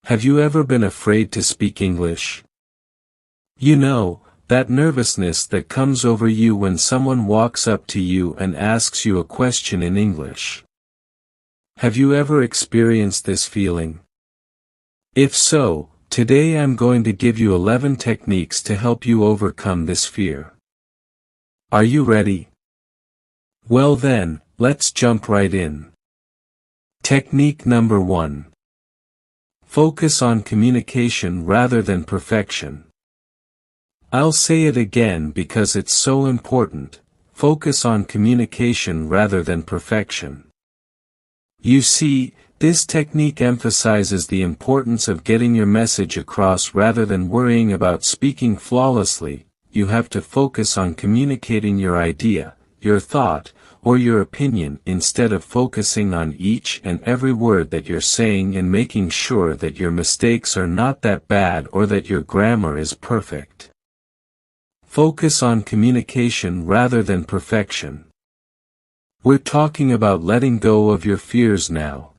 Have you ever been afraid to speak English? You know, that nervousness that comes over you when someone walks up to you and asks you a question in English. Have you ever experienced this feeling? If so, today I'm going to give you 11 techniques to help you overcome this fear. Are you ready? Well then, let's jump right in. Technique number 1. Focus on communication rather than perfection. I'll say it again because it's so important. Focus on communication rather than perfection. You see, this technique emphasizes the importance of getting your message across rather than worrying about speaking flawlessly. You have to focus on communicating your idea, your thought, or your opinion instead of focusing on each and every word that you're saying and making sure that your mistakes are not that bad or that your grammar is perfect. Focus on communication rather than perfection. We're talking about letting go of your fears now.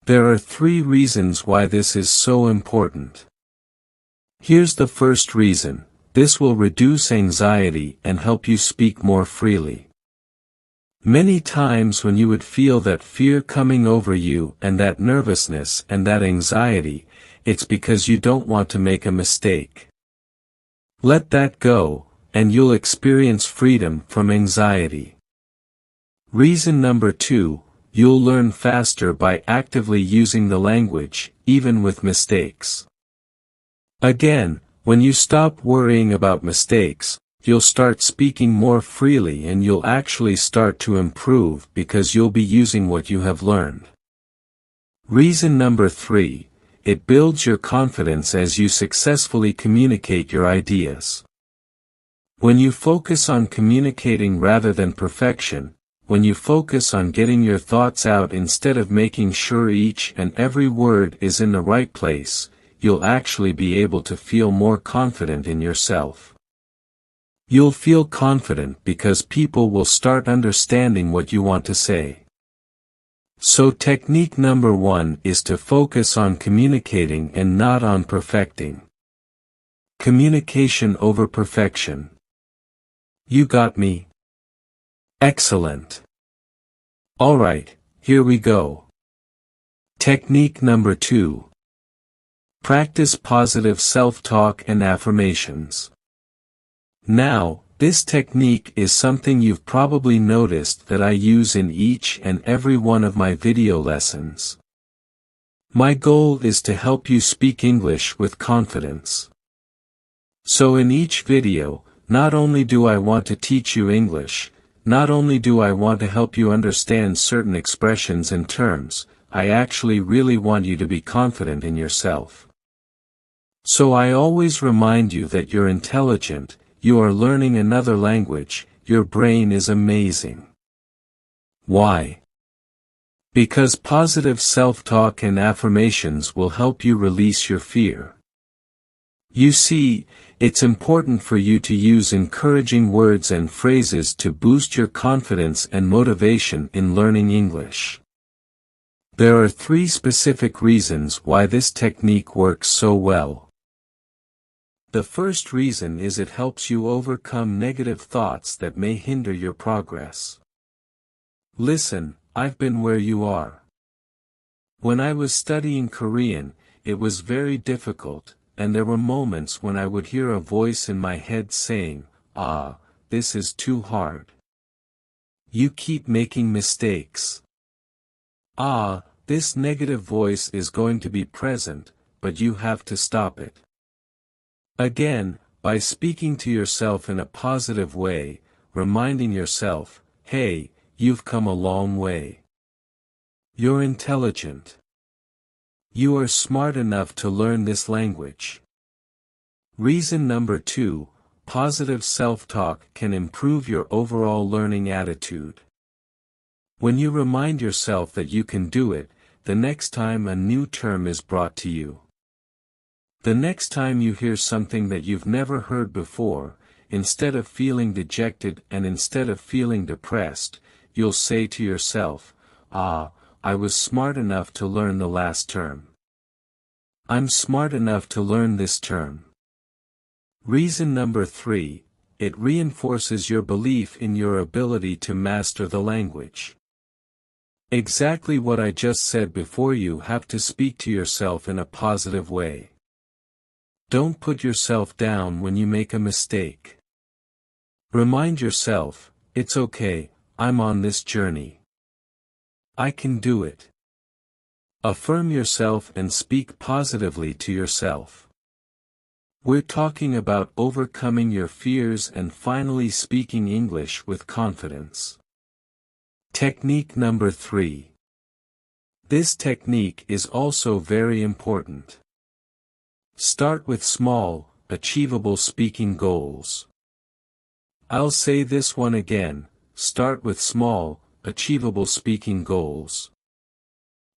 There are 3 reasons why this is so important. Here's the first reason. This will reduce anxiety and help you speak more freely. Many times when you would feel that fear coming over you and that nervousness and that anxiety, it's because you don't want to make a mistake. Let that go, and you'll experience freedom from anxiety. Reason number 2, you'll learn faster by actively using the language, even with mistakes. Again, when you stop worrying about mistakes, you'll start speaking more freely and you'll actually start to improve because you'll be using what you have learned. Reason number 3, it builds your confidence as you successfully communicate your ideas. When you focus on communicating rather than perfection, when you focus on getting your thoughts out instead of making sure each and every word is in the right place, you'll actually be able to feel more confident in yourself. You'll feel confident because people will start understanding what you want to say. So technique number 1 is to focus on communicating and not on perfecting. Communication over perfection. You got me? Excellent. Alright, here we go. Technique number 2. Practice positive self-talk and affirmations. Now, this technique is something you've probably noticed that I use in each and every one of my video lessons. My goal is to help you speak English with confidence. So in each video, not only do I want to teach you English, not only do I want to help you understand certain expressions and terms, I actually really want you to be confident in yourself. So I always remind you that you're intelligent, you are learning another language, your brain is amazing. Why? Because positive self-talk and affirmations will help you release your fear. You see, it's important for you to use encouraging words and phrases to boost your confidence and motivation in learning English. There are 3 specific reasons why this technique works so well. The first reason is it helps you overcome negative thoughts that may hinder your progress. Listen, I've been where you are. When I was studying Korean, it was very difficult, and there were moments when I would hear a voice in my head saying, this is too hard. You keep making mistakes. This negative voice is going to be present, but you have to stop it. Again, by speaking to yourself in a positive way, reminding yourself, hey, you've come a long way. You're intelligent. You are smart enough to learn this language. Reason number 2, positive self-talk can improve your overall learning attitude. When you remind yourself that you can do it, the next time a new term is brought to you, the next time you hear something that you've never heard before, instead of feeling dejected and instead of feeling depressed, you'll say to yourself, I was smart enough to learn the last term. I'm smart enough to learn this term. Reason number 3, it reinforces your belief in your ability to master the language. Exactly what I just said before. You have to speak to yourself in a positive way. Don't put yourself down when you make a mistake. Remind yourself, it's okay, I'm on this journey. I can do it. Affirm yourself and speak positively to yourself. We're talking about overcoming your fears and finally speaking English with confidence. Technique number 3. This technique is also very important. Start with small, achievable speaking goals. I'll say this one again, start with small, achievable speaking goals.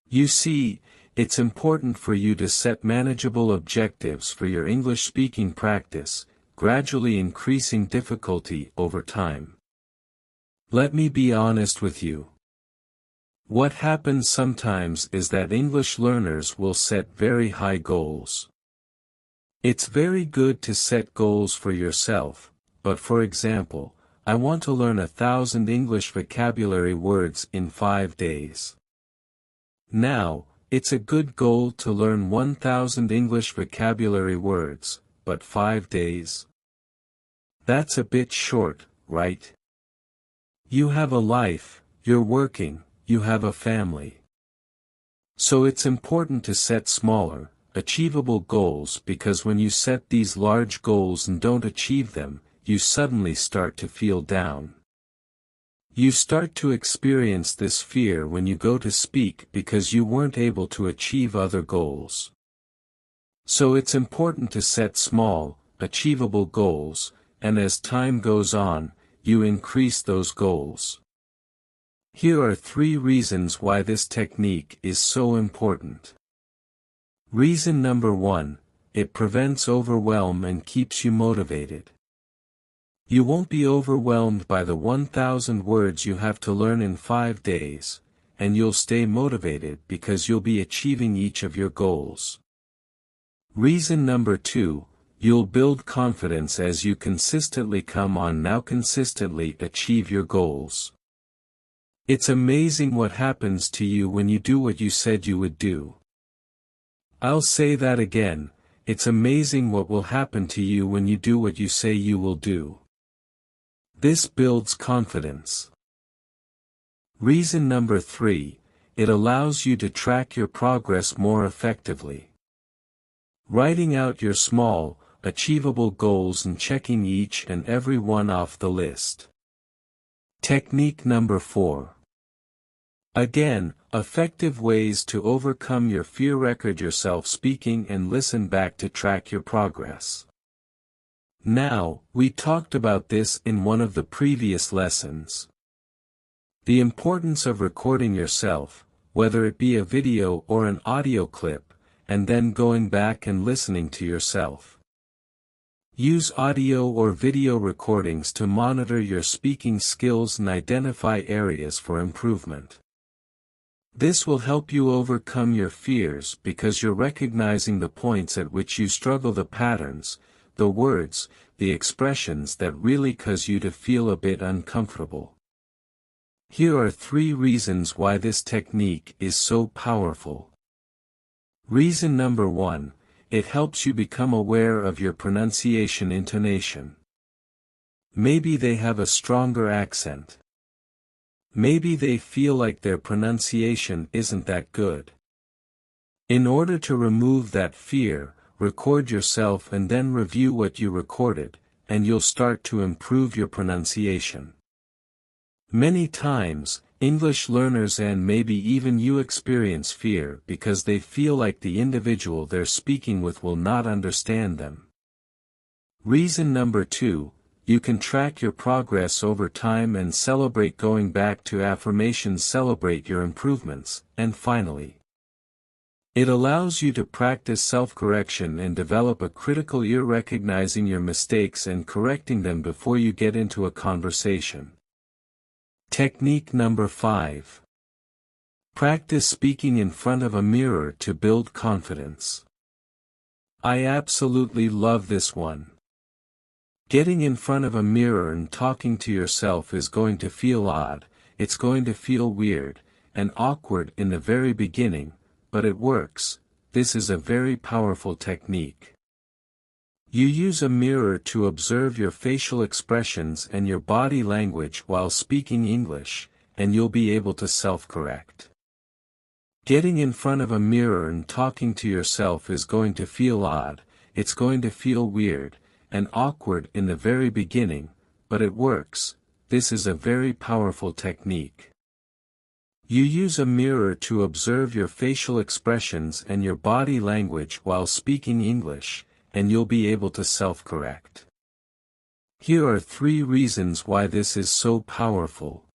You see, it's important for you to set manageable objectives for your English speaking practice, gradually increasing difficulty over time. Let me be honest with you. What happens sometimes is that English learners will set very high goals. It's very good to set goals for yourself, but for example, I want to learn 1,000 English vocabulary words in 5 days. Now, it's a good goal to learn 1,000 English vocabulary words, but 5 days? That's a bit short, right? You have a life, you're working, you have a family. So it's important to set smaller, achievable goals, because when you set these large goals and don't achieve them, you suddenly start to feel down. You start to experience this fear when you go to speak because you weren't able to achieve other goals. So it's important to set small, achievable goals, and as time goes on, you increase those goals. Here are 3 reasons why this technique is so important. Reason number 1, it prevents overwhelm and keeps you motivated. You won't be overwhelmed by the 1,000 words you have to learn in 5 days, and you'll stay motivated because you'll be achieving each of your goals. Reason number 2, you'll build confidence as you consistently consistently achieve your goals. It's amazing what happens to you when you do what you said you would do. I'll say that again, it's amazing what will happen to you when you do what you say you will do. This builds confidence. Reason number 3, it allows you to track your progress more effectively. Writing out your small, achievable goals and checking each and every one off the list. Technique number 4. Again, effective ways to overcome your fear. Record yourself speaking and listen back to track your progress. Now, we talked about this in one of the previous lessons. The importance of recording yourself, whether it be a video or an audio clip, and then going back and listening to yourself. Use audio or video recordings to monitor your speaking skills and identify areas for improvement. This will help you overcome your fears because you're recognizing the points at which you struggle, the patterns, the words, the expressions that really cause you to feel a bit uncomfortable. Here are 3 reasons why this technique is so powerful. Reason number 1, it helps you become aware of your pronunciation intonation. Maybe they have a stronger accent. Maybe they feel like their pronunciation isn't that good. In order to remove that fear, record yourself and then review what you recorded, and you'll start to improve your pronunciation. Many times, English learners and maybe even you experience fear because they feel like the individual they're speaking with will not understand them. Reason number 2, you can track your progress over time and celebrate going back to affirmations, celebrate your improvements, and finally, it allows you to practice self-correction and develop a critical ear, recognizing your mistakes and correcting them before you get into a conversation. Technique number 5. Practice speaking in front of a mirror to build confidence. I absolutely love this one. Getting in front of a mirror and talking to yourself is going to feel odd, it's going to feel weird, and awkward in the very beginning, but it works. This is a very powerful technique. You use a mirror to observe your facial expressions and your body language while speaking English, and you'll be able to self-correct. Getting in front of a mirror and talking to yourself is going to feel odd, it's going to feel weird, and awkward in the very beginning, but it works. This is a very powerful technique. You use a mirror to observe your facial expressions and your body language while speaking English, and you'll be able to self-correct. Here are 3 reasons why this is so powerful.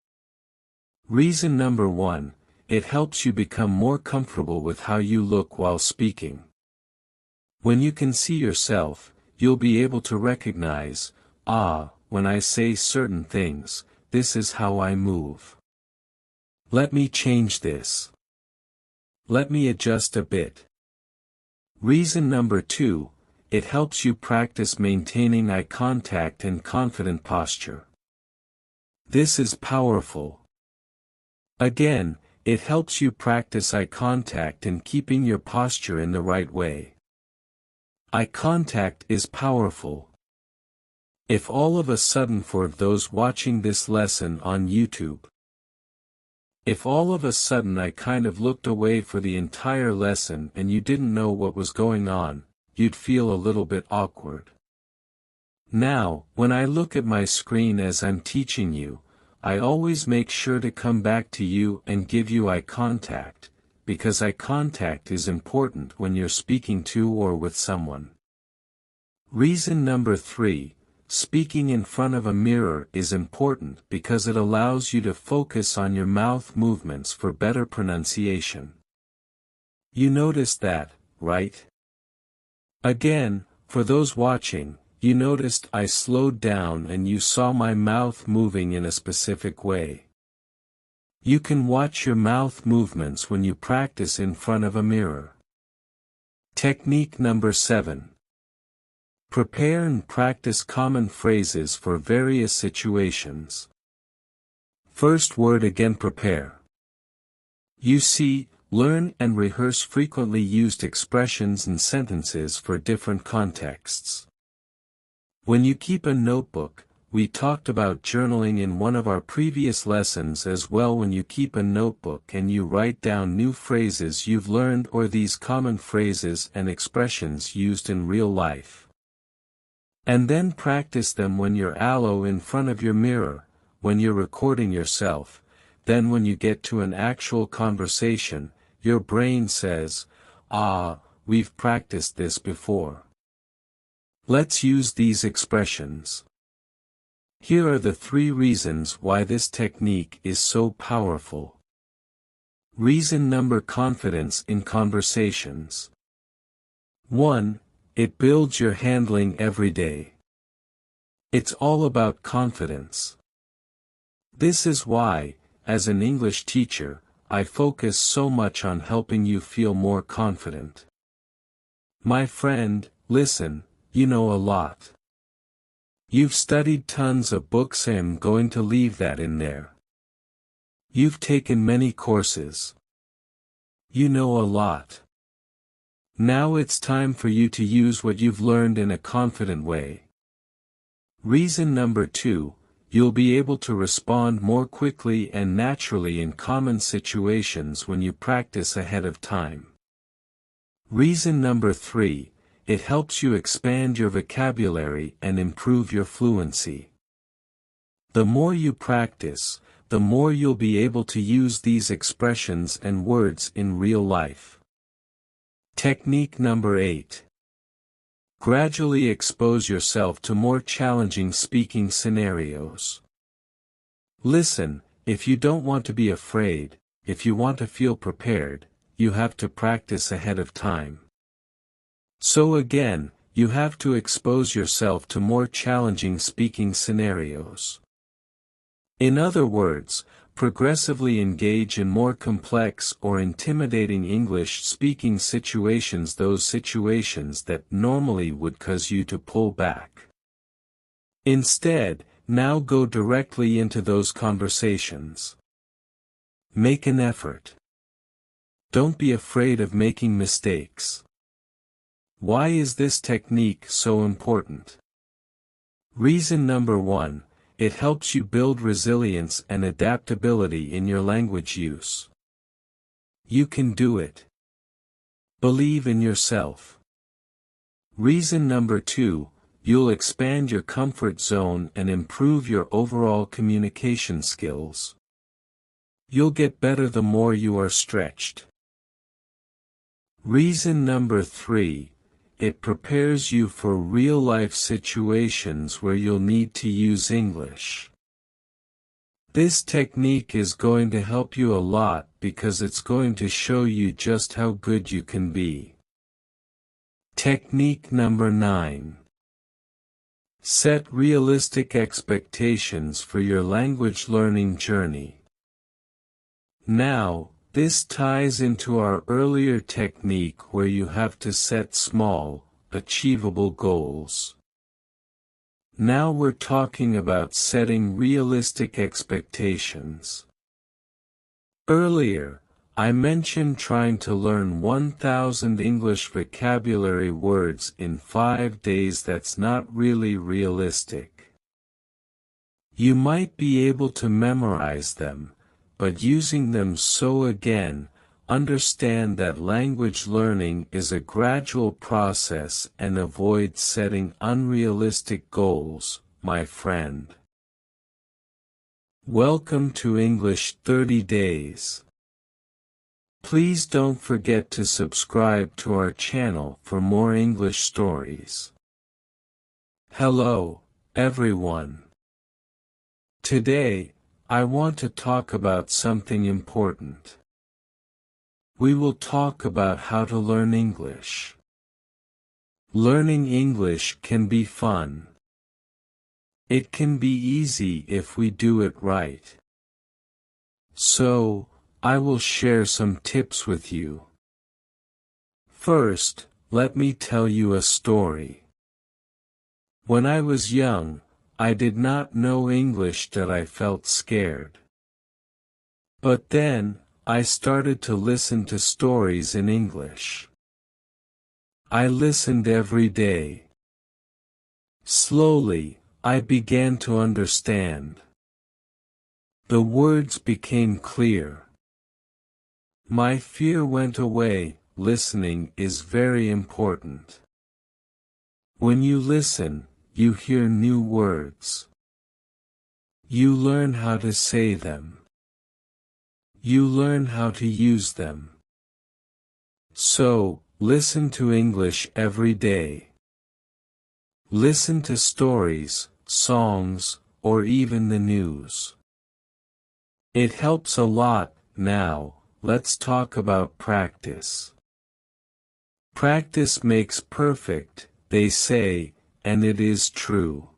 Reason number 1, it helps you become more comfortable with how you look while speaking. When you can see yourself, you'll be able to recognize, when I say certain things, this is how I move. Let me change this. Let me adjust a bit. Reason number 2, it helps you practice maintaining eye contact and confident posture. This is powerful. Again, it helps you practice eye contact and keeping your posture in the right way. Eye contact is powerful. If all of a sudden for those watching this lesson on YouTube, if all of a sudden I kind of looked away for the entire lesson and you didn't know what was going on, you'd feel a little bit awkward. Now, when I look at my screen as I'm teaching you, I always make sure to come back to you and give you eye contact, because eye contact is important when you're speaking to or with someone. Reason number 3, speaking in front of a mirror is important because it allows you to focus on your mouth movements for better pronunciation. You noticed that, right? Again, for those watching, you noticed I slowed down and you saw my mouth moving in a specific way. You can watch your mouth movements when you practice in front of a mirror. Technique number 7. Prepare and practice common phrases for various situations. First word again, prepare. You see, learn and rehearse frequently used expressions and sentences for different contexts. When you keep a notebook, we talked about journaling in one of our previous lessons as well. When you keep a notebook and you write down new phrases you've learned or these common phrases and expressions used in real life. And then practice them when you're in front of your mirror, when you're recording yourself. Then when you get to an actual conversation, your brain says, we've practiced this before. Let's use these expressions. Here are the 3 reasons why this technique is so powerful. Reason number: confidence in conversations. 1. It builds your handling every day. It's all about confidence. This is why, as an English teacher, I focus so much on helping you feel more confident. My friend, listen, you know a lot. You've studied tons of books. I'm going to leave that in there. You've taken many courses. You know a lot. Now it's time for you to use what you've learned in a confident way. Reason number 2, you'll be able to respond more quickly and naturally in common situations when you practice ahead of time. Reason number 3, it helps you expand your vocabulary and improve your fluency. The more you practice, the more you'll be able to use these expressions and words in real life. Technique number 8. Gradually expose yourself to more challenging speaking scenarios. Listen, if you don't want to be afraid, if you want to feel prepared, you have to practice ahead of time. So again, you have to expose yourself to more challenging speaking scenarios. In other words, progressively engage in more complex or intimidating English-speaking situations, those situations that normally would cause you to pull back. Instead, now go directly into those conversations. Make an effort. Don't be afraid of making mistakes. Why is this technique so important? Reason number 1, it helps you build resilience and adaptability in your language use. You can do it. Believe in yourself. Reason number 2, you'll expand your comfort zone and improve your overall communication skills. You'll get better the more you are stretched. Reason number 3, it prepares you for real-life situations where you'll need to use English. This technique is going to help you a lot because it's going to show you just how good you can be. Technique number 9. Set realistic expectations for your language learning journey. Now, this ties into our earlier technique where you have to set small, achievable goals. Now we're talking about setting realistic expectations. Earlier, I mentioned trying to learn 1,000 English vocabulary words in 5 days. That's not really realistic. You might be able to memorize them, but using them. So again, understand that language learning is a gradual process and avoid setting unrealistic goals, my friend. Welcome to English 30 Days. Please don't forget to subscribe to our channel for more English stories. Hello, everyone. Today, I want to talk about something important. We will talk about how to learn English. Learning English can be fun. It can be easy if we do it right. So, I will share some tips with you. First, let me tell you a story. When I was young, I did not know English that I felt scared. But then, I started to listen to stories in English. I listened every day. Slowly, I began to understand. The words became clear. My fear went away. Listening is very important. When you listen, you hear new words. You learn how to say them. You learn how to use them. So, listen to English every day. Listen to stories, songs, or even the news. It helps a lot. Now, let's talk about practice. Practice makes perfect, they say, and it is true.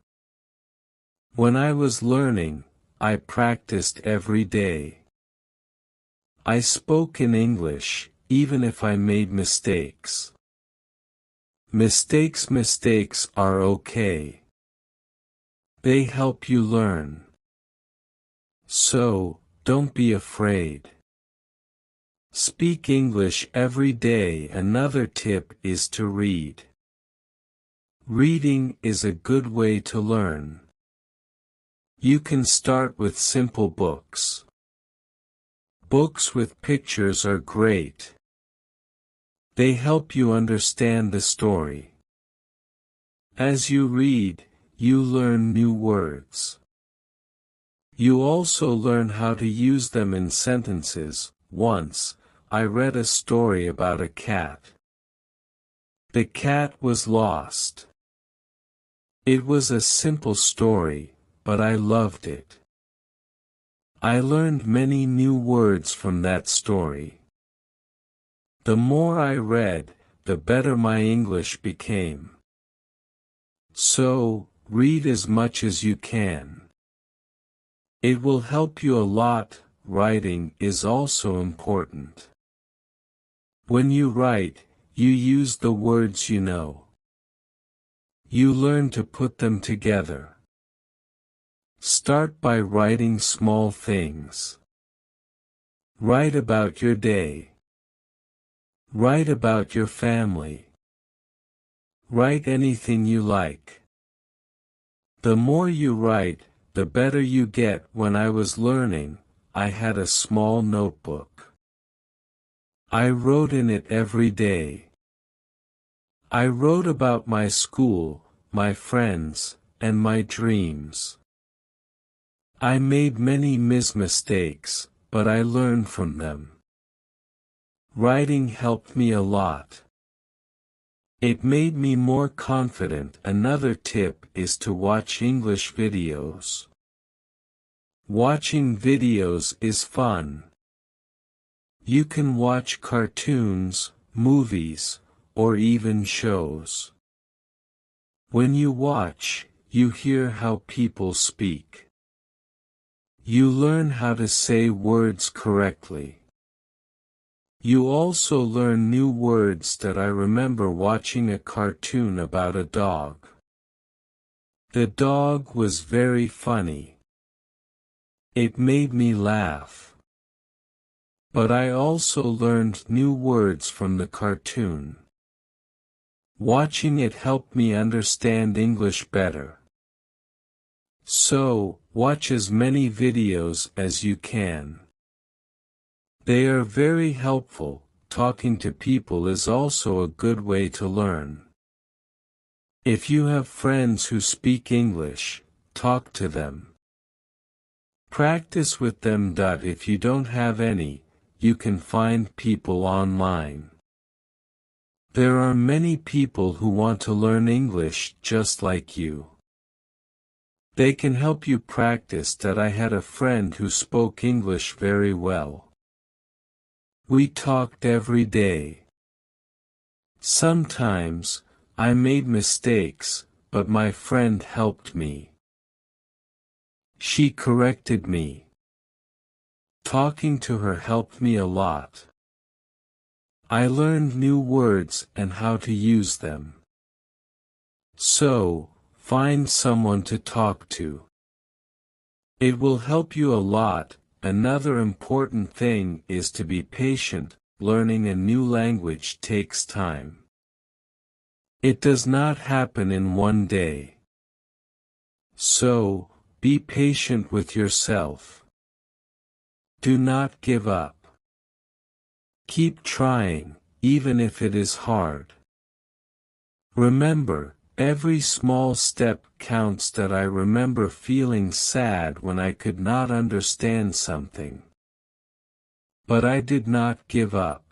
When I was learning, I practiced every day. I spoke in English, even if I made mistakes. Mistakes are okay. They help you learn. So, don't be afraid. Speak English every day. Another tip is to read. Reading is a good way to learn. You can start with simple books. Books with pictures are great. They help you understand the story. As you read, you learn new words. You also learn how to use them in sentences. Once, I read a story about a cat. The cat was lost. It was a simple story, but I loved it. I learned many new words from that story. The more I read, the better my English became. So, read as much as you can. It will help you a lot. writing is also important. When you write, you use the words you know. You learn to put them together. Start by writing small things. Write about your day. Write about your family. Write anything you like. The more you write, the better you get. When I was learning, I had a small notebook. I wrote in it every day. I wrote about my school, my friends, and my dreams. I made many mistakes, but I learned from them. Writing helped me a lot. It made me more confident. Another tip is to watch English videos. Watching videos is fun. You can watch cartoons, movies, or even shows. When you watch, you hear how people speak. You learn how to say words correctly. You also learn new words. That I remember watching a cartoon about a dog. The dog was very funny. It made me laugh. But I also learned new words from the cartoon. Watching it helped me understand English better. So, watch as many videos as you can. They are very helpful. Talking to people is also a good way to learn. If you have friends who speak English, talk to them. Practice with them. If you don't have any, you can find people online. There are many people who want to learn English just like you. They can help you practice. I had a friend who spoke English very well. We talked every day. Sometimes, I made mistakes, but my friend helped me. She corrected me. Talking to her helped me a lot. I learned new words and how to use them. So, find someone to talk to. It will help you a lot. Another important thing is to be patient. Learning a new language takes time. It does not happen in one day. So, be patient with yourself. Do not give up. Keep trying, even if it is hard. Remember, every small step counts. I remember feeling sad when I could not understand something. But I did not give up.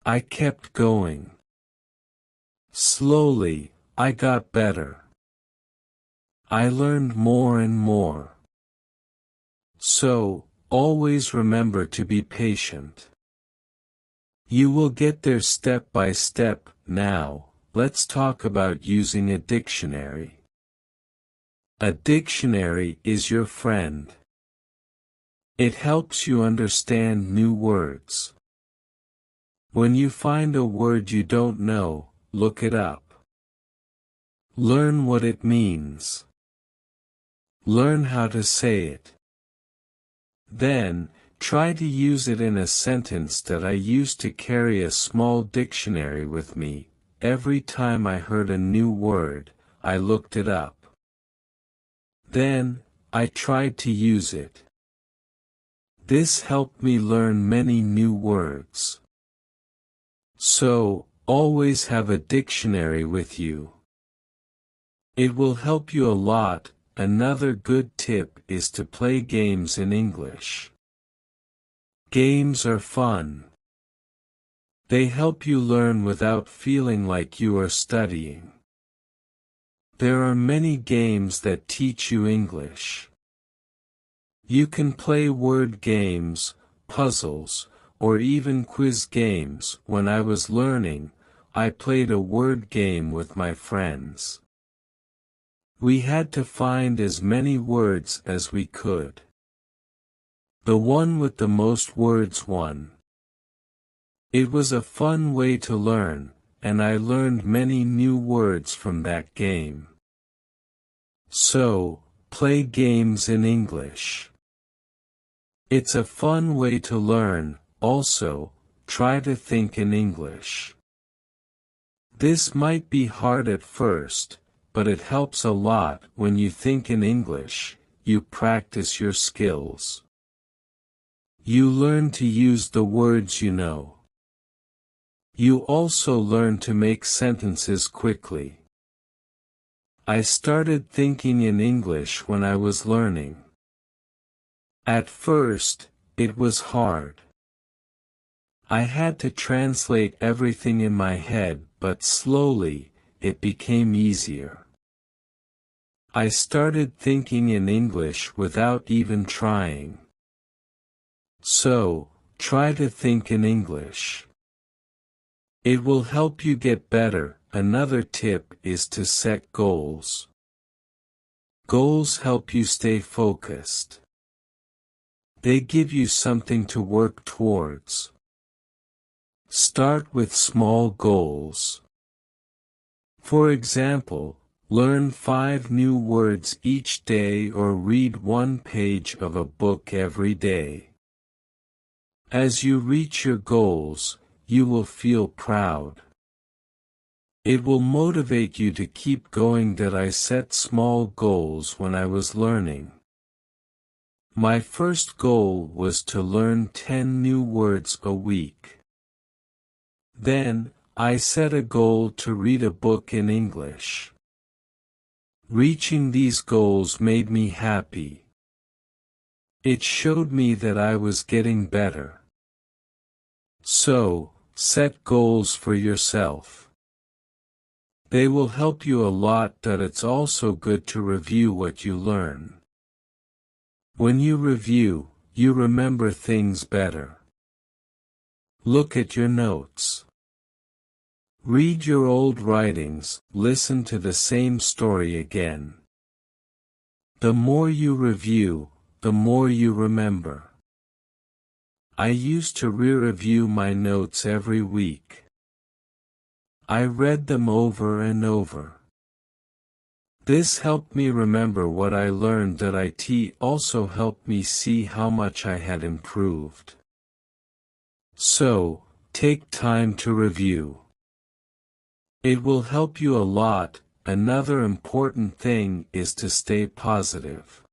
I kept going. Slowly, I got better. I learned more and more. So, always remember to be patient. You will get there step by step. Now, let's talk about using a dictionary. A dictionary is your friend. It helps you understand new words. When you find a word you don't know, look it up. Learn what it means. Learn how to say it. Then, try to use it in a sentence. I used to carry a small dictionary with me. Every time I heard a new word, I looked it up. Then, I tried to use it. This helped me learn many new words. So, always have a dictionary with you. It will help you a lot. Another good tip is to play games in English. Games are fun. They help you learn without feeling like you are studying. There are many games that teach you English. You can play word games, puzzles, or even quiz games. When I was learning, I played a word game with my friends. We had to find as many words as we could. The one with the most words won. It was a fun way to learn, and I learned many new words from that game. So, play games in English. It's a fun way to learn. Also, try to think in English. This might be hard at first, but it helps a lot. When you think in English, you practice your skills. You learn to use the words you know. You also learn to make sentences quickly. I started thinking in English when I was learning. At first, it was hard. I had to translate everything in my head, but slowly, it became easier. I started thinking in English without even trying. So, try to think in English. It will help you get better. Another tip is to set goals. Goals help you stay focused. They give you something to work towards. Start with small goals. For example, learn 5 new words each day or read 1 page of a book every day. As you reach your goals, you will feel proud. It will motivate you to keep going. That I set small goals when I was learning. My first goal was to learn 10 new words a week. Then, I set a goal to read a book in English. Reaching these goals made me happy. It showed me that I was getting better. So, set goals for yourself. They will help you a lot. It's also good to review what you learn. When you review, you remember things better. Look at your notes. Read your old writings, listen to the same story again. The more you review, the more you remember. I used to re-review my notes every week. I read them over and over. This helped me remember what I learned. That it also helped me see how much I had improved. So, take time to review. It will help you a lot. Another important thing is to stay positive.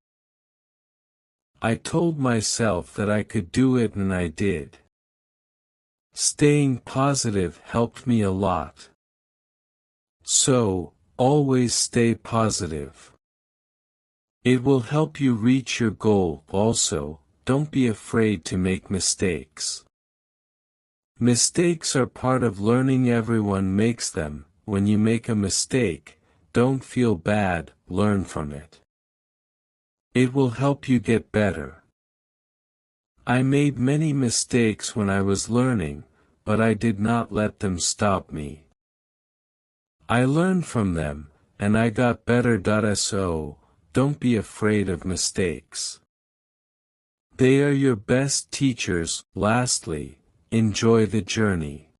I told myself that I could do it, and I did. Staying positive helped me a lot. So, always stay positive. It will help you reach your goal. Also, don't be afraid to make mistakes. Mistakes are part of learning. Everyone makes them. When you make a mistake, don't feel bad, learn from it. It will help you get better. I made many mistakes when I was learning, but I did not let them stop me. I learned from them, and I got better. So, don't be afraid of mistakes. They are your best teachers. Lastly, enjoy the journey.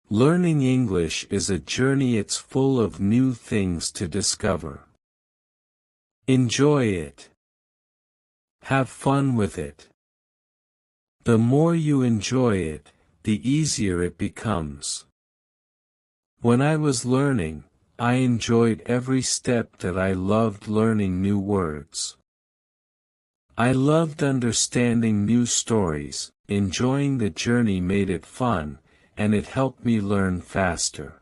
Learning English is a journey. It's full of new things to discover. Enjoy it. Have fun with it. The more you enjoy it, the easier it becomes. When I was learning, I enjoyed every step. That I loved learning new words. I loved understanding new stories. Enjoying the journey made it fun, and it helped me learn faster.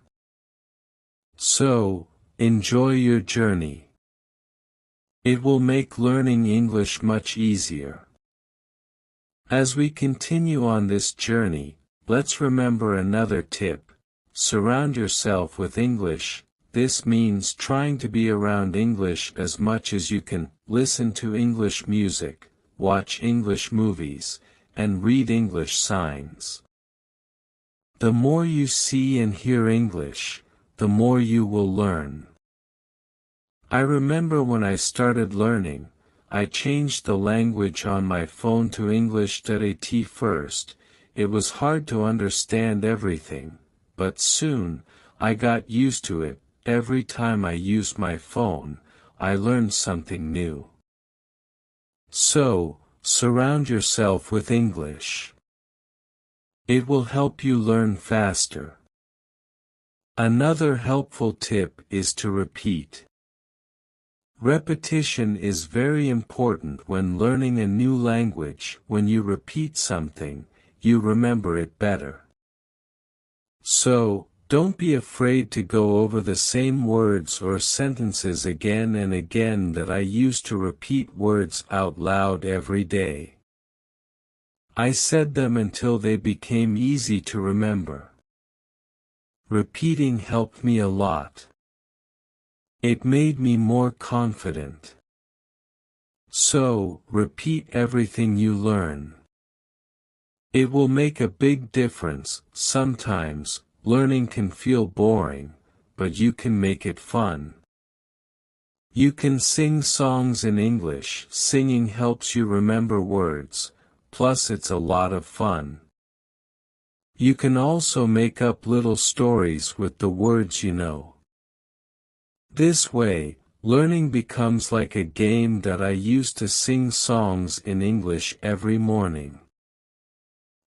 So, enjoy your journey. It will make learning English much easier. As we continue on this journey, let's remember another tip. Surround yourself with English. This means trying to be around English as much as you can. Listen to English music, watch English movies, and read English signs. The more you see and hear English, the more you will learn. I remember when I started learning, I changed the language on my phone to English.at first. It was hard to understand everything, but soon, I got used to it. Every time I used my phone, I learned something new. So, surround yourself with English. It will help you learn faster. Another helpful tip is to repeat. Repetition is very important when learning a new language. When you repeat something, you remember it better. So, don't be afraid to go over the same words or sentences again and again. That I used to repeat words out loud every day. I said them until they became easy to remember. Repeating helped me a lot. It made me more confident. So, repeat everything you learn. It will make a big difference. Sometimes, learning can feel boring, but you can make it fun. You can sing songs in English. Singing helps you remember words, plus it's a lot of fun. You can also make up little stories with the words you know. This way, learning becomes like a game. That I used to sing songs in English every morning.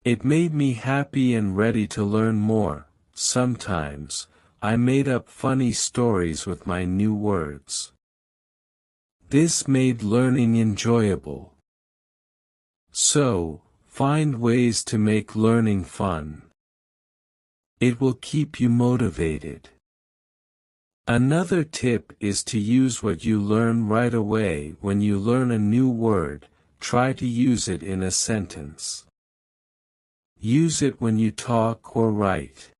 It made me happy and ready to learn more. Sometimes, I made up funny stories with my new words. This made learning enjoyable. So, find ways to make learning fun. It will keep you motivated. Another tip is to use what you learn right away. When you learn a new word, try to use it in a sentence. Use it when you talk or write.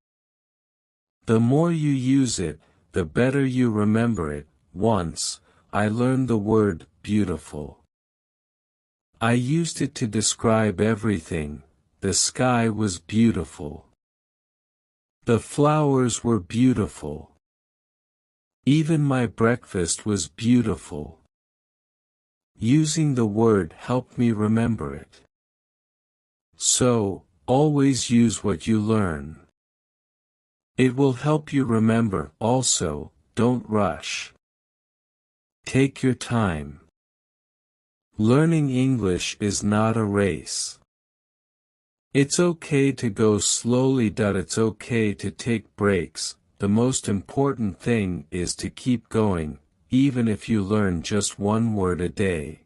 The more you use it, the better you remember it. Once, I learned the word beautiful. I used it to describe everything. The sky was beautiful. The flowers were beautiful. Even my breakfast was beautiful. Using the word helped me remember it. So, always use what you learn. It will help you remember. Also, don't rush. Take your time. Learning English is not a race. It's okay to go slowly. It's okay to take breaks. The most important thing is to keep going, even if you learn just one word a day.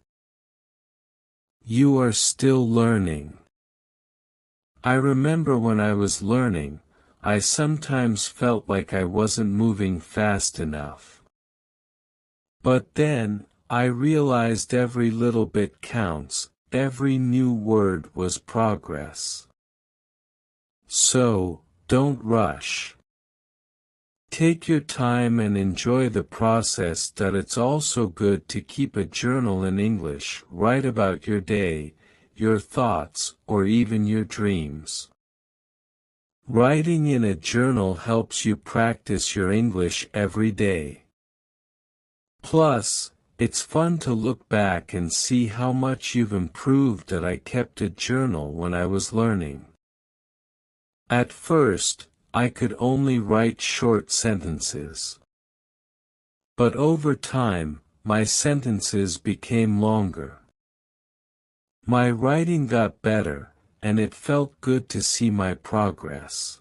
You are still learning. I remember when I was learning, I sometimes felt like I wasn't moving fast enough. But then, I realized every little bit counts. Every new word was progress. So, don't rush. Take your time and enjoy the process. It's also good to keep a journal in English. Write about your day, your thoughts, or even your dreams. Writing in a journal helps you practice your English every day. Plus, it's fun to look back and see how much you've improved. That I kept a journal when I was learning. At first, I could only write short sentences. But over time, my sentences became longer. My writing got better, and it felt good to see my progress.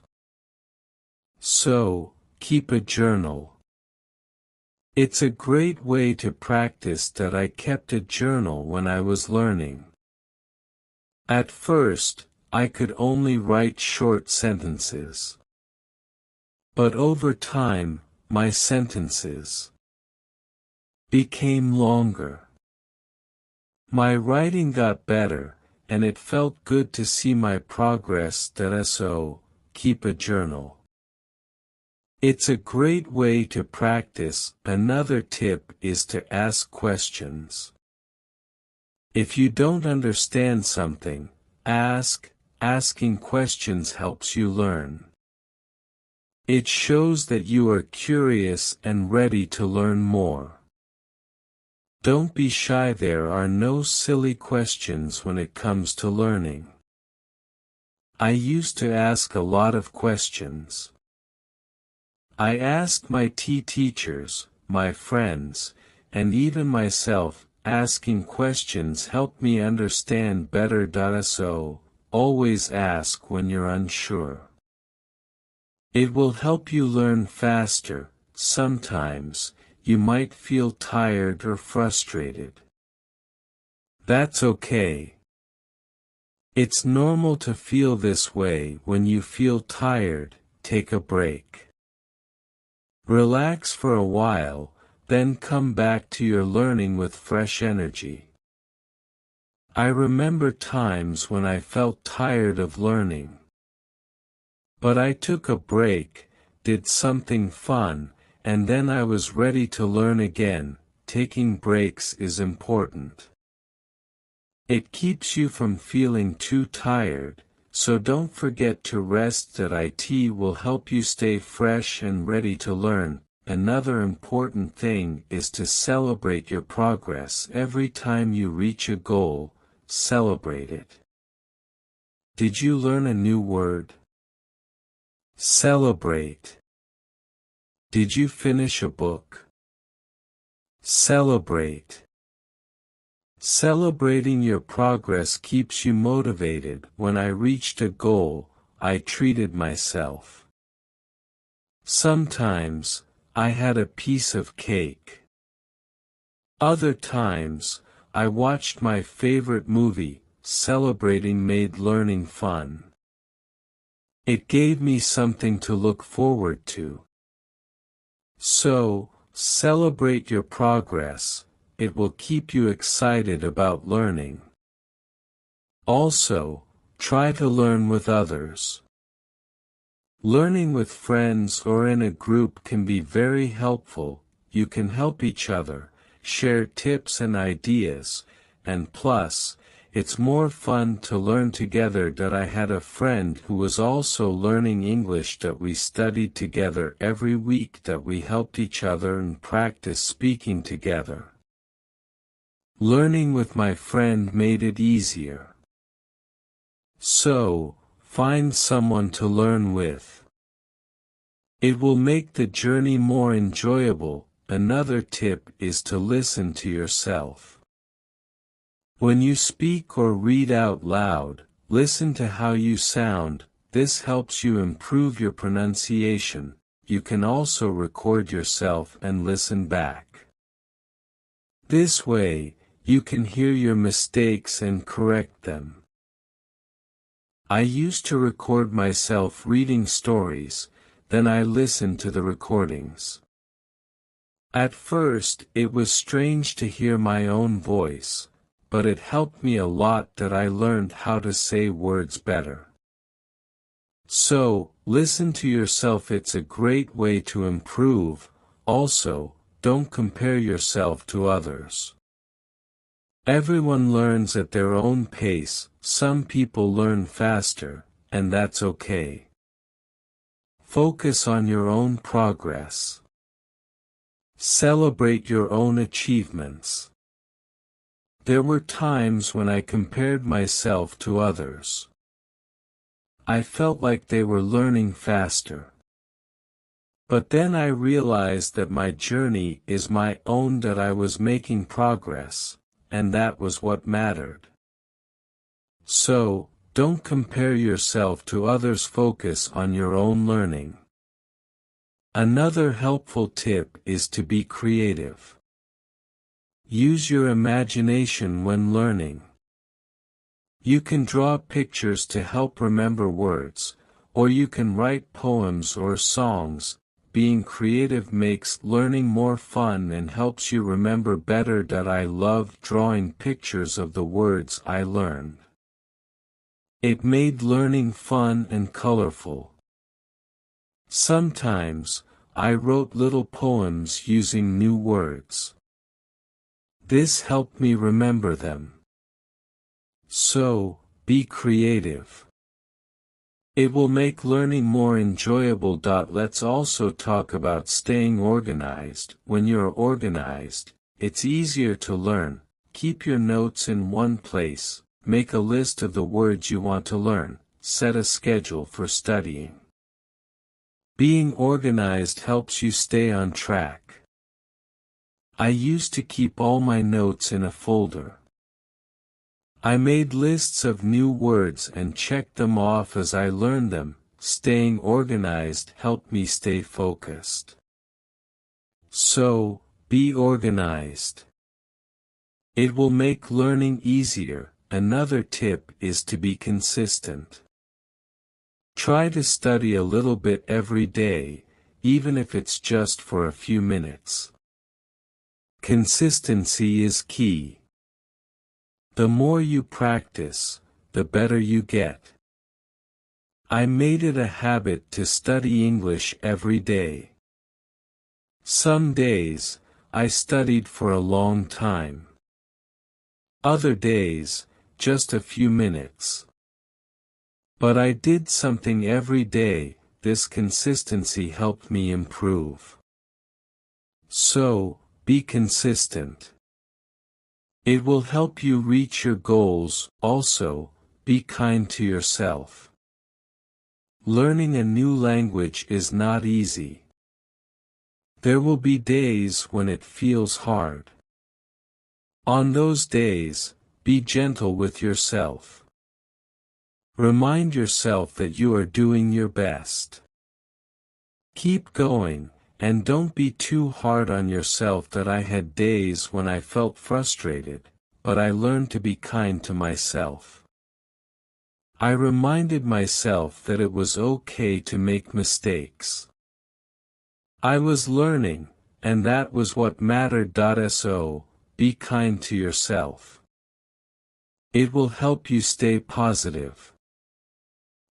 So, keep a journal. It's a great way to practice. That I kept a journal when I was learning. At first, I could only write short sentences. But over time, my sentences became longer. My writing got better, and it felt good to see my progress. So, keep a journal. It's a great way to practice. Another tip is to ask questions. If you don't understand something, ask. Asking questions helps you learn. It shows that you are curious and ready to learn more. Don't be shy. There are no silly questions when it comes to learning. I used to ask a lot of questions. I asked my teachers, my friends, and even myself. Asking questions helped me understand better. So, always ask when you're unsure. It will help you learn faster. Sometimes, you might feel tired or frustrated. That's okay. It's normal to feel this way. When you feel tired, take a break. Relax for a while, then come back to your learning with fresh energy. I remember times when I felt tired of learning. But I took a break, did something fun, and then I was ready to learn again. Taking breaks is important. It keeps you from feeling too tired, so don't forget to rest. It will help you stay fresh and ready to learn. Another important thing is to celebrate your progress. Every time you reach a goal, celebrate it. Did you learn a new word? Celebrate. Did you finish a book? Celebrate. Celebrating your progress keeps you motivated. When I reached a goal, I treated myself. Sometimes, I had a piece of cake. Other times, I watched my favorite movie. Celebrating made learning fun. It gave me something to look forward to. So, celebrate your progress. It will keep you excited about learning. Also, try to learn with others. Learning with friends or in a group can be very helpful. You can help each other, share tips and ideas, and plus, it's more fun to learn together. I had a friend who was also learning English. We studied together every week. We helped each other and practice speaking together. Learning with my friend made it easier. So, find someone to learn with. It will make the journey more enjoyable. Another tip is to listen to yourself. When you speak or read out loud, listen to how you sound. This helps you improve your pronunciation. You can also record yourself and listen back. This way, you can hear your mistakes and correct them. I used to record myself reading stories, then I listened to the recordings. At first, it was strange to hear my own voice, but it helped me a lot. I learned how to say words better. So, listen to yourself. It's a great way to improve. Also, don't compare yourself to others. Everyone learns at their own pace. Some people learn faster, and that's okay. Focus on your own progress. Celebrate your own achievements. There were times when I compared myself to others. I felt like they were learning faster. But then I realized that my journey is my own. I was making progress, and that was what mattered. So, don't compare yourself to others. Focus on your own learning. Another helpful tip is to be creative. Use your imagination when learning. You can draw pictures to help remember words, or you can write poems or songs. Being creative makes learning more fun and helps you remember better. I loved drawing pictures of the words I learned. It made learning fun and colorful. Sometimes, I wrote little poems using new words. This helped me remember them. So, be creative. It will make learning more enjoyable. Let's also talk about staying organized. When you're organized, it's easier to learn. Keep your notes in one place, make a list of the words you want to learn, set a schedule for studying. Being organized helps you stay on track. I used to keep all my notes in a folder. I made lists of new words and checked them off as I learned them. Staying organized helped me stay focused. So, be organized. It will make learning easier. Another tip is to be consistent. Try to study a little bit every day, even if it's just for a few minutes. Consistency is key. The more you practice, the better you get. I made it a habit to study English every day. Some days, I studied for a long time. Other days, just a few minutes. But I did something every day. This consistency helped me improve. So, be consistent. It will help you reach your goals. Also, be kind to yourself. Learning a new language is not easy. There will be days when it feels hard. On those days, be gentle with yourself. Remind yourself that you are doing your best. Keep going, and don't be too hard on yourself. That I had days when I felt frustrated, but I learned to be kind to myself. I reminded myself that it was okay to make mistakes. I was learning, and that was what mattered. So, be kind to yourself. It will help you stay positive.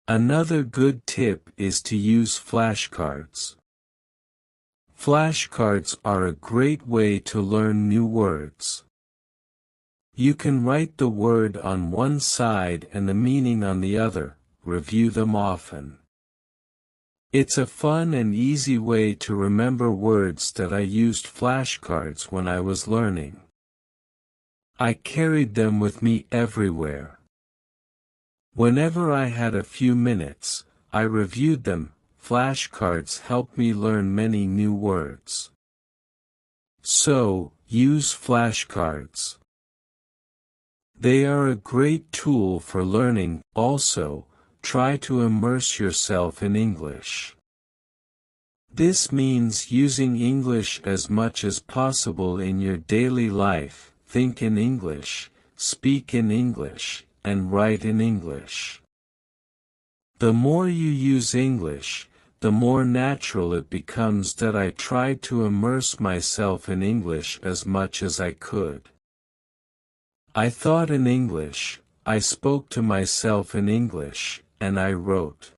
Another good tip is to use flashcards. Flashcards are a great way to learn new words. You can write the word on one side and the meaning on the other. Review them often. It's a fun and easy way to remember words. That I used flashcards when I was learning. I carried them with me everywhere. Whenever I had a few minutes, I reviewed them. Flashcards helped me learn many new words. So, use flashcards. They are a great tool for learning. Also, try to immerse yourself in English. This means using English as much as possible in your daily life. Think in English, speak in English, and write in English. The more you use English, the more natural it becomes. That I tried to immerse myself in English as much as I could. I thought in English, I spoke to myself in English, and I wrote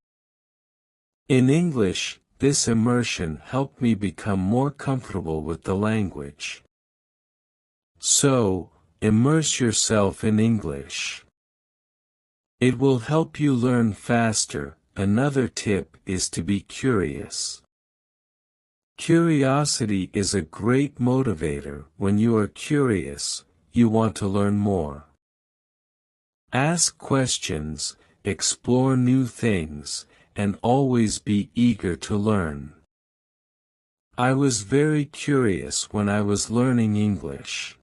in English. This immersion helped me become more comfortable with the language. So, immerse yourself in English. It will help you learn faster. Another tip is to be curious. Curiosity is a great motivator. When you are curious, you want to learn more. Ask questions, explore new things, and always be eager to learn. I was very curious when I was learning English.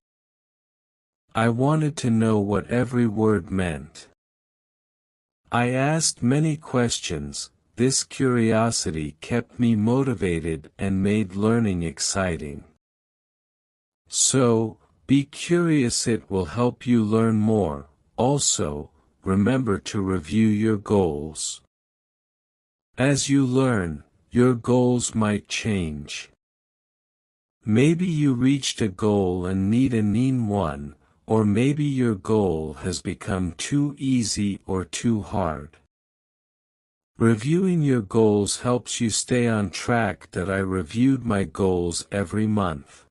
I wanted to know what every word meant. I asked many questions. This curiosity kept me motivated and made learning exciting. So, be curious. It will help you learn more. Also, remember to review your goals. As you learn, your goals might change. Maybe you reached a goal and need a new one, or maybe your goal has become too easy or too hard. Reviewing your goals helps you stay on track. That I reviewed my goals every month.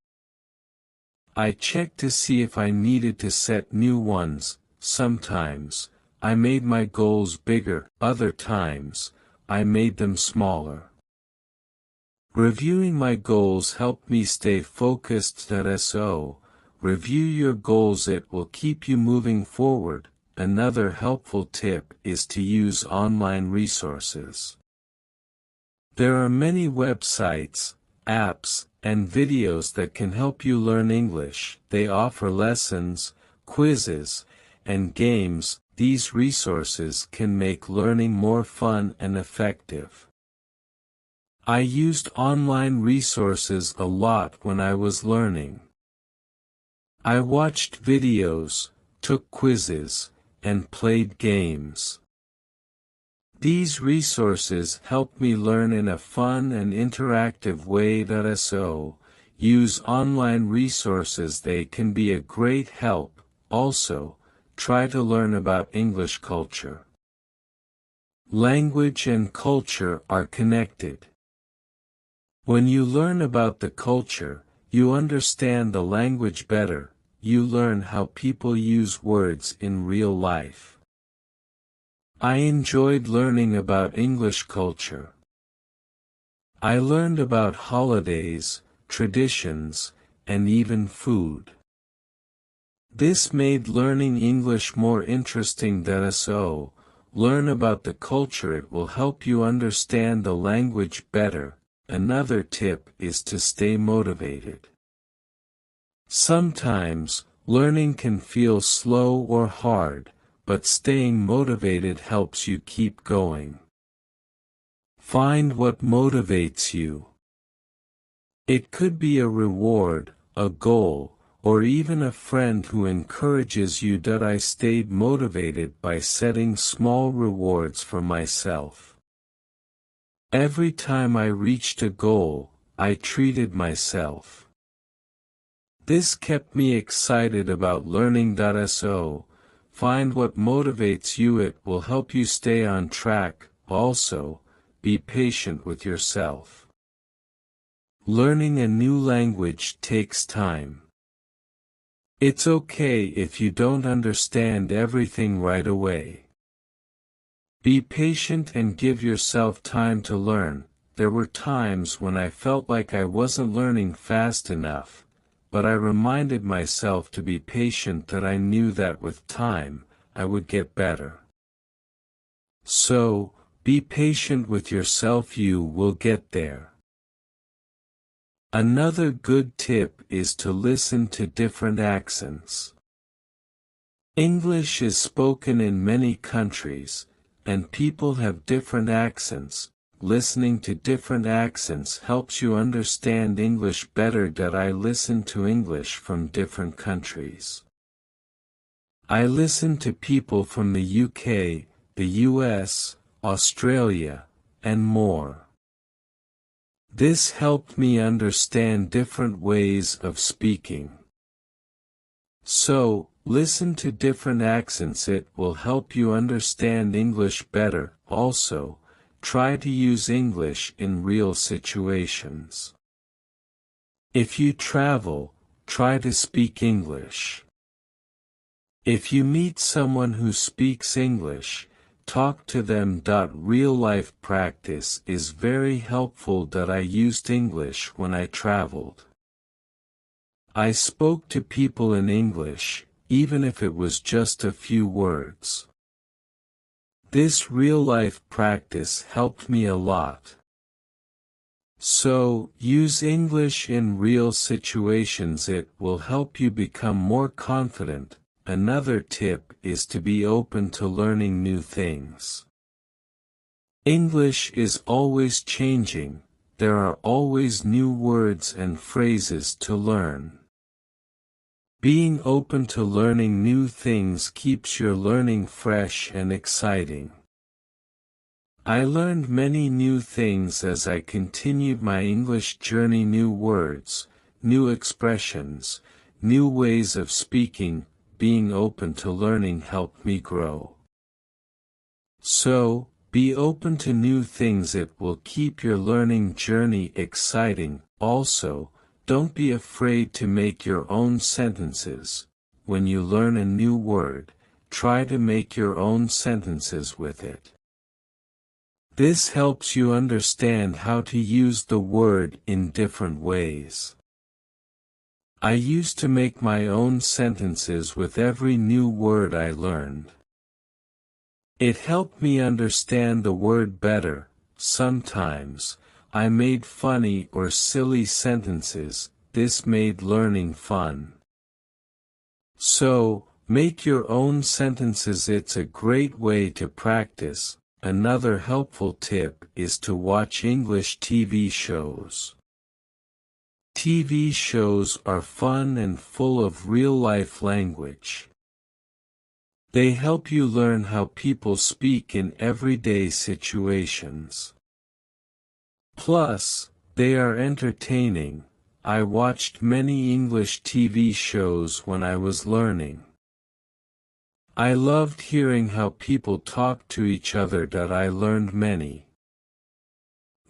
I checked to see if I needed to set new ones. Sometimes, I made my goals bigger. Other times, I made them smaller. Reviewing my goals helped me stay focused. So, review your goals, it will keep you moving forward. Another helpful tip is to use online resources. There are many websites, apps, and videos that can help you learn English. They offer lessons, quizzes, and games. These resources can make learning more fun and effective. I used online resources a lot when I was learning. I watched videos, took quizzes, and played games. These resources help me learn in a fun and interactive way. So, use online resources, they can be a great help. Also, try to learn about English culture. Language and culture are connected. When you learn about the culture, you understand the language better. You learn how people use words in real life. I enjoyed learning about English culture. I learned about holidays, traditions, and even food. This made learning English more interesting. So, learn about the culture, it will help you understand the language better. Another tip is to stay motivated. Sometimes, learning can feel slow or hard, but staying motivated helps you keep going. Find what motivates you. It could be a reward, a goal, or even a friend who encourages you. I stayed motivated by setting small rewards for myself. Every time I reached a goal, I treated myself. This kept me excited about learning. So, find what motivates you, it will help you stay on track. Also, be patient with yourself. Learning a new language takes time. It's okay if you don't understand everything right away. Be patient and give yourself time to learn. There were times when I felt like I wasn't learning fast enough, but I reminded myself to be patient. I knew that with time, I would get better. So, be patient with yourself, you will get there. Another good tip is to listen to different accents. English is spoken in many countries, and people have different accents. Listening to different accents helps you understand English better. I listen to English from different countries. I listen to people from the UK, the US, Australia, and more. This helped me understand different ways of speaking. So, listen to different accents, it will help you understand English better. Also, try to use English in real situations. If you travel, try to speak English. If you meet someone who speaks English, talk to them. Real-life practice is very helpful. I used English when I traveled. I spoke to people in English, even if it was just a few words. This real-life practice helped me a lot. So, use English in real situations, it will help you become more confident. Another tip is to be open to learning new things. English is always changing, there are always new words and phrases to learn. Being open to learning new things keeps your learning fresh and exciting. I learned many new things as I continued my English journey, new words, new expressions, new ways of speaking. Being open to learning helped me grow. So, be open to new things, it will keep your learning journey exciting. Also, don't be afraid to make your own sentences. When you learn a new word, try to make your own sentences with it. This helps you understand how to use the word in different ways. I used to make my own sentences with every new word I learned. It helped me understand the word better. Sometimes, I made funny or silly sentences. This made learning fun. So, make your own sentences. It's a great way to practice. Another helpful tip is to watch English TV shows. TV shows are fun and full of real-life language. They help you learn how people speak in everyday situations. Plus, they are entertaining. I watched many English TV shows when I was learning. I loved hearing how people talk to each other. I learned many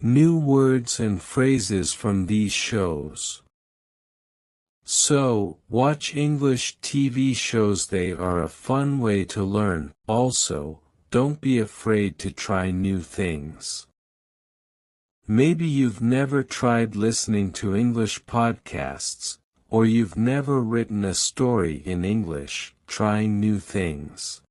new words and phrases from these shows. So, watch English TV shows. They are a fun way to learn. Also, don't be afraid to try new things. Maybe you've never tried listening to English podcasts, or you've never written a story in English. Trying new things